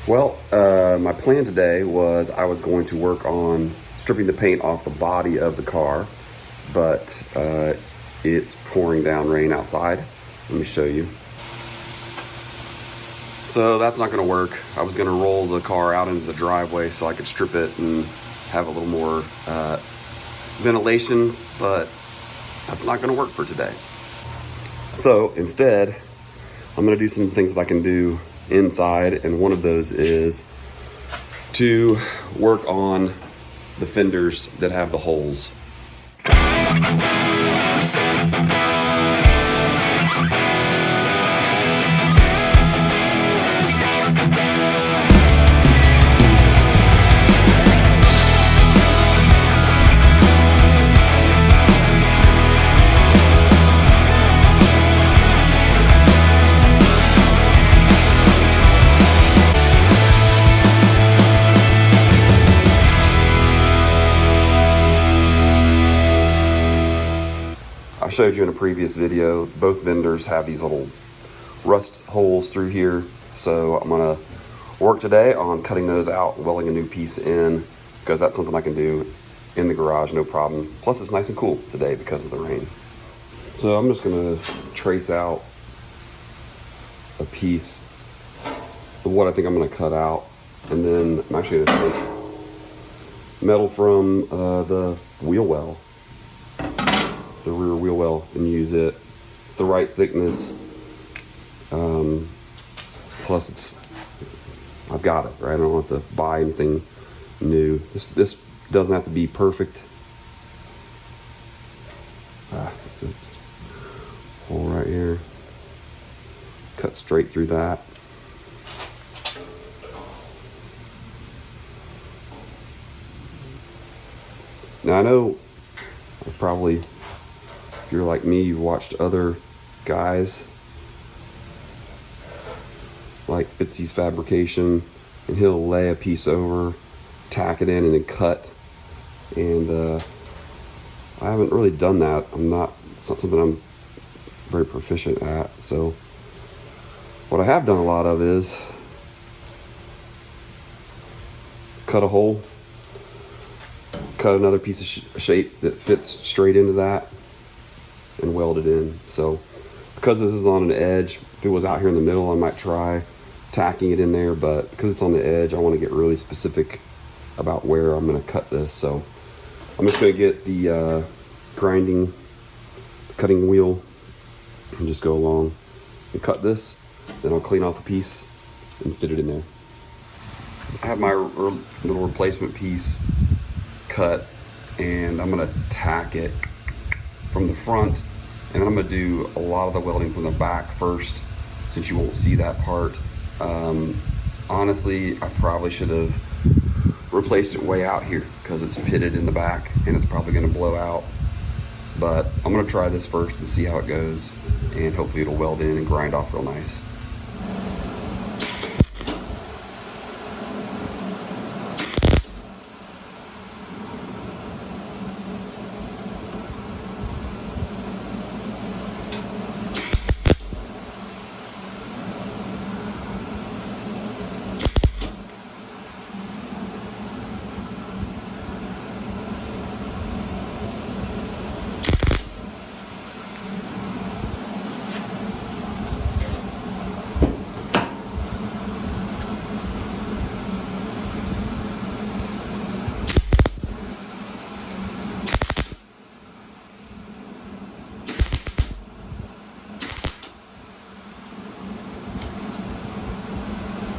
Well, my plan today was I was going to work on stripping the paint off the body of the car, but it's pouring down rain outside. Let me show you. So that's not going to work. I was going to roll the car out into the driveway so I could strip it and have a little more ventilation, but that's not going to work for today. So instead, I'm going to do some things that I can do inside, and one of those is to work on the fenders that have the holes. I showed you in a previous video, both vendors have these little rust holes through here. So I'm gonna work today on cutting those out, welding a new piece in, because that's something I can do in the garage, no problem. Plus it's nice and cool today because of the rain. So I'm just gonna trace out a piece of what I think I'm gonna cut out. And then I'm actually gonna take metal from the wheel well, the rear wheel well, and use it. It's the right thickness. Plus I've got it, right? I don't have to buy anything new. This doesn't have to be perfect. It's a hole right here. Cut straight through that. Now I know probably, if you're like me, you've watched other guys like Fitzy's Fabrication, and he'll lay a piece over, tack it in, and then cut. And I haven't really done that. It's not something I'm very proficient at. So what I have done a lot of is cut a hole, cut another piece of shape that fits straight into that, and weld it in. So because this is on an edge, if it was out here in the middle, I might try tacking it in there, but because it's on the edge, I want to get really specific about where I'm going to cut this. So I'm just going to get the cutting wheel and just go along and cut this. Then I'll clean off a piece and fit it in there. I have my little replacement piece cut, and I'm going to tack it from the front, and I'm going to do a lot of the welding from the back first, since you won't see that part. Honestly, I probably should have replaced it way out here because it's pitted in the back and it's probably going to blow out. But I'm going to try this first and see how it goes, and hopefully it'll weld in and grind off real nice.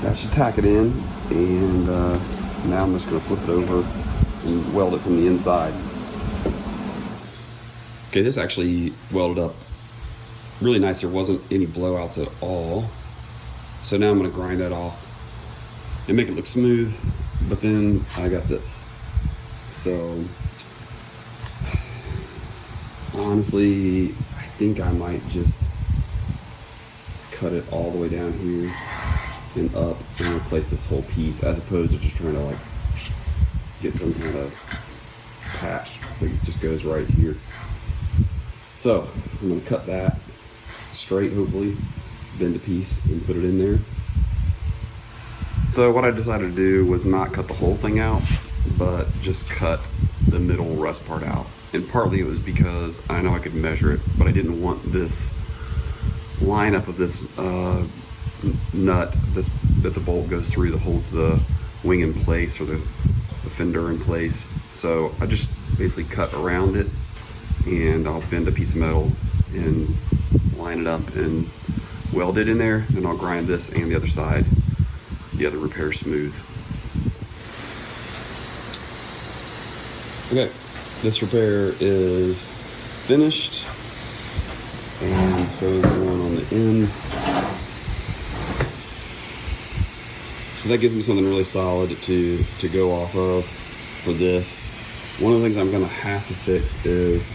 That should tack it in, and now I'm just going to flip it over and weld it from the inside. Okay, this actually welded up really nice. There wasn't any blowouts at all. So now I'm going to grind that off and make it look smooth, but then I got this. So honestly, I think I might just cut it all the way down here and up and replace this whole piece, as opposed to just trying to like get some kind of patch that just goes right here. So I'm going to cut that straight, hopefully bend a piece and put it in there. So what I decided to do was not cut the whole thing out, but just cut the middle rust part out. And partly it was because I know I could measure it, but I didn't want this lineup of this nut that the bolt goes through that holds the wing in place, or the fender in place. So I just basically cut around it, and I'll bend a piece of metal and line it up and weld it in there. Then I'll grind this and the other side, the other repair smooth. Okay, this repair is finished, and so is the one on the end. So that gives me something really solid to go off of for this. One of the things I'm gonna have to fix is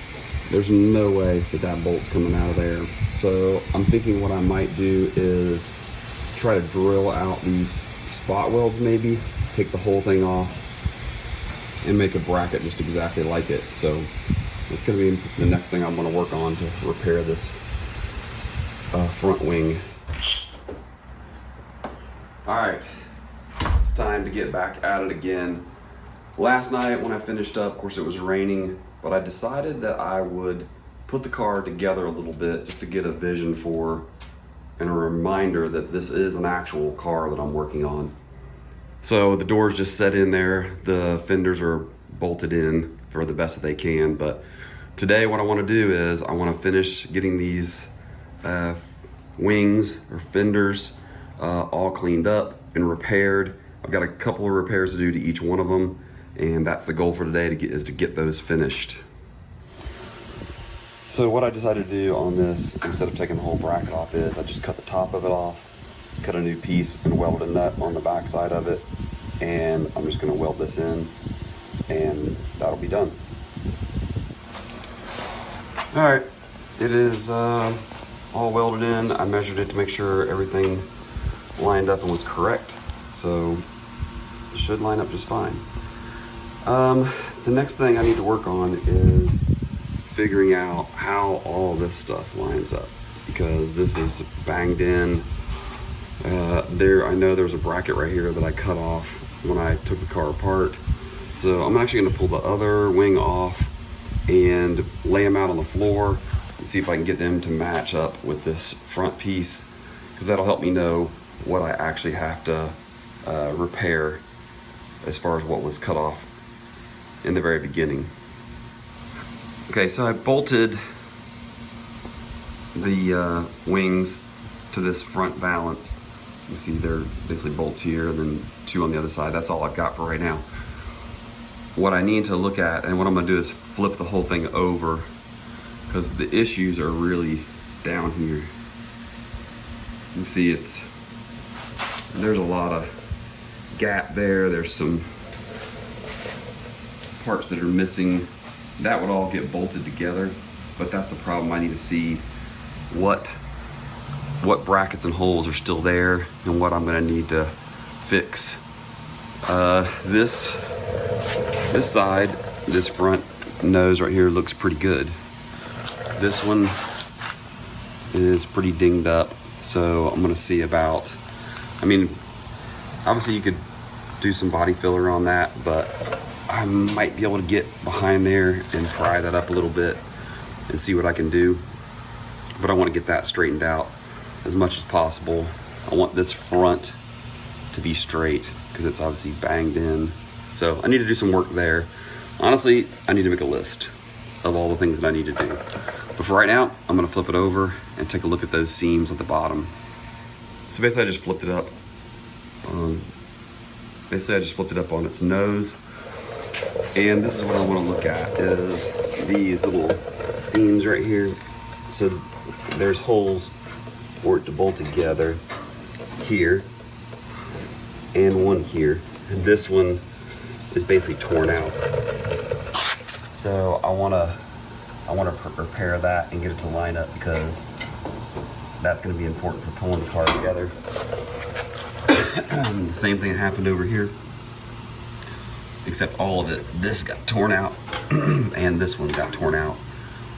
there's no way that bolt's coming out of there. So I'm thinking what I might do is try to drill out these spot welds, maybe take the whole thing off and make a bracket just exactly like it. So it's gonna be the next thing I'm gonna work on to repair this front wing. All right, it's time to get back at it again. Last night when I finished up, of course it was raining, but I decided that I would put the car together a little bit just to get a vision for and a reminder that this is an actual car that I'm working on. So the doors just set in there, the fenders are bolted in for the best that they can, but today what I want to do is I want to finish getting these wings or fenders all cleaned up and repaired. I've got a couple of repairs to do to each one of them, and that's the goal for today, is to get those finished. So what I decided to do on this, instead of taking the whole bracket off, is I just cut the top of it off, cut a new piece, and welded a nut on the back side of it, and I'm just going to weld this in, and that'll be done. All right, it is all welded in. I measured it to make sure everything lined up and was correct, so it should line up just fine. The next thing I need to work on is figuring out how all this stuff lines up, because this is banged in. I know there's a bracket right here that I cut off when I took the car apart. So I'm actually gonna pull the other wing off and lay them out on the floor and see if I can get them to match up with this front piece, because that'll help me know what I actually have to repair as far as what was cut off in the very beginning. Okay, so I bolted the wings to this front valance. You see there basically bolts here and then two on the other side. That's all I've got for right now. What I need to look at, and what I'm gonna do, is flip the whole thing over, because the issues are really down here. You see there's a lot of gap there. There's some parts that are missing. That would all get bolted together, but that's the problem. I need to see what brackets and holes are still there and what I'm gonna need to fix. This side, this front nose right here looks pretty good. This one is pretty dinged up, so I'm gonna see about, I mean, obviously you could do some body filler on that, but I might be able to get behind there and pry that up a little bit and see what I can do. But I want to get that straightened out as much as possible. I want this front to be straight because it's obviously banged in. So I need to do some work there. Honestly, I need to make a list of all the things that I need to do. But for right now, I'm gonna flip it over and take a look at those seams at the bottom. So basically I just flipped it up. On its nose. And this is what I want to look at, is these little seams right here. So there's holes for it to bolt together here and one here. And this one is basically torn out. So I want to repair that and get it to line up, because that's going to be important for pulling the car together. The same thing happened over here, except all of it. This got torn out and this one got torn out.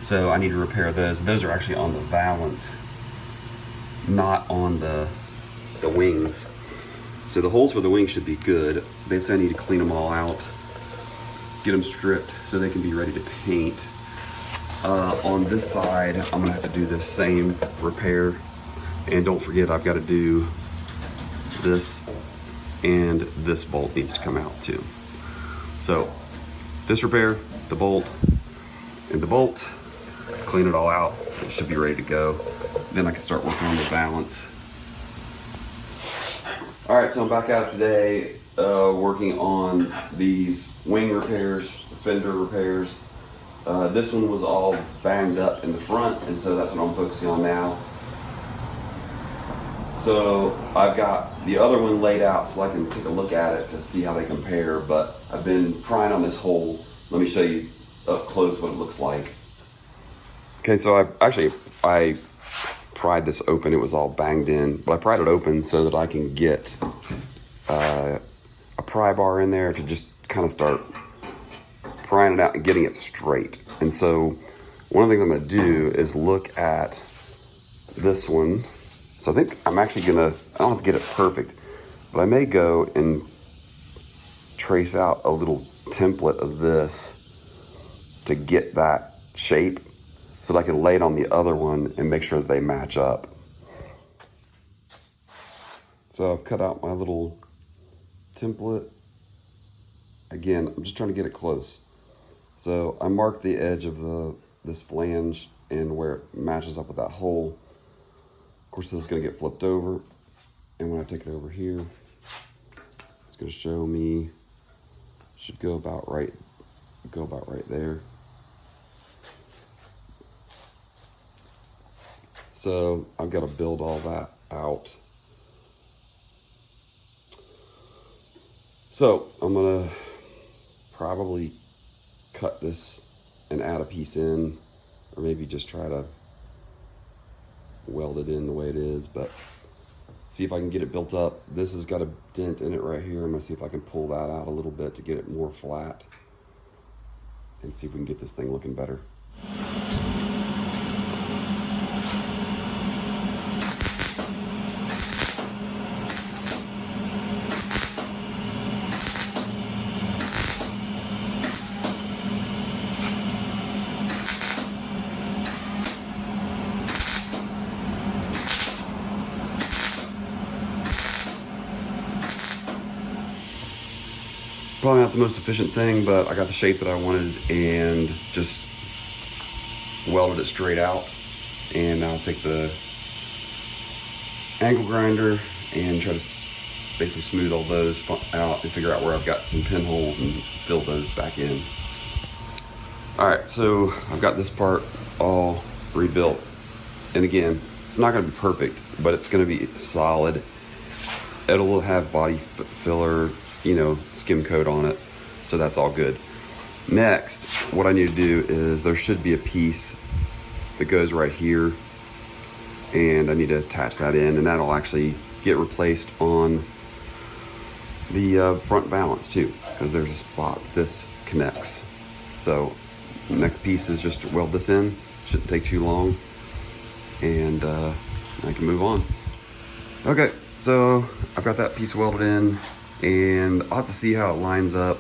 So I need to repair those. Those are actually on the valance, not on the wings. So the holes for the wing should be good. Basically, I need to clean them all out, get them stripped so they can be ready to paint. On this side, I'm gonna have to do the same repair. And don't forget, I've got to do this, and this bolt needs to come out too. So this repair, the bolt, and the bolt, clean it all out. It should be ready to go. Then I can start working on the balance. All right, so I'm back out today working on these wing repairs, fender repairs. This one was all banged up in the front, and so that's what I'm focusing on now. So I've got the other one laid out so I can take a look at it to see how they compare, but I've been prying on this hole. Let me show you up close what it looks like. Okay, so I pried this open. It was all banged in, but I pried it open so that I can get a pry bar in there to just kind of start prying it out and getting it straight. And so one of the things I'm gonna do is look at this one. So I think I'm actually gonna, I don't have to get it perfect, but I may go and trace out a little template of this to get that shape so that I can lay it on the other one and make sure that they match up. So I've cut out my little template. Again, I'm just trying to get it close. So I marked the edge of this flange and where it matches up with that hole. Of course, this is going to get flipped over, and when I take it over here, it's going to show me, should go about right there. So I've got to build all that out. So I'm going to probably cut this and add a piece in, or maybe just try to weld it in the way it is, but see if I can get it built up. This has got a dent in it right here. I'm gonna see if I can pull that out a little bit to get it more flat and see if we can get this thing looking better. Probably not the most efficient thing, but I got the shape that I wanted and just welded it straight out. And now I'll take the angle grinder and try to basically smooth all those out and figure out where I've got some pinholes and fill those back in. All right, so I've got this part all rebuilt. And again, it's not gonna be perfect, but it's gonna be solid. It'll have body filler, you know, skim coat on it, so that's all good. Next, what I need to do is there should be a piece that goes right here, and I need to attach that in, and that'll actually get replaced on the front valance too, because there's a spot this connects. So the next piece is just to weld this in. Shouldn't take too long, and I can move on. Okay, so I've got that piece welded in, and I'll have to see how it lines up.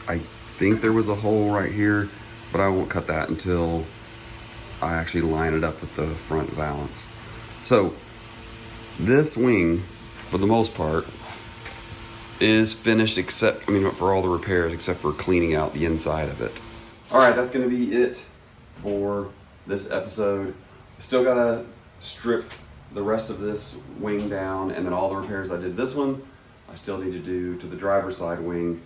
I think there was a hole right here, but I won't cut that until I actually line it up with the front valance. So this wing, for the most part, is finished except, for all the repairs, except for cleaning out the inside of it. All right, that's gonna be it for this episode. Still gotta strip the rest of this wing down, and then all the repairs I did this one, I still need to do to the driver's side wing.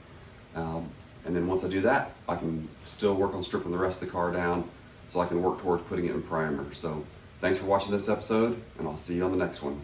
And then once I do that, I can still work on stripping the rest of the car down so I can work towards putting it in primer. So thanks for watching this episode, and I'll see you on the next one.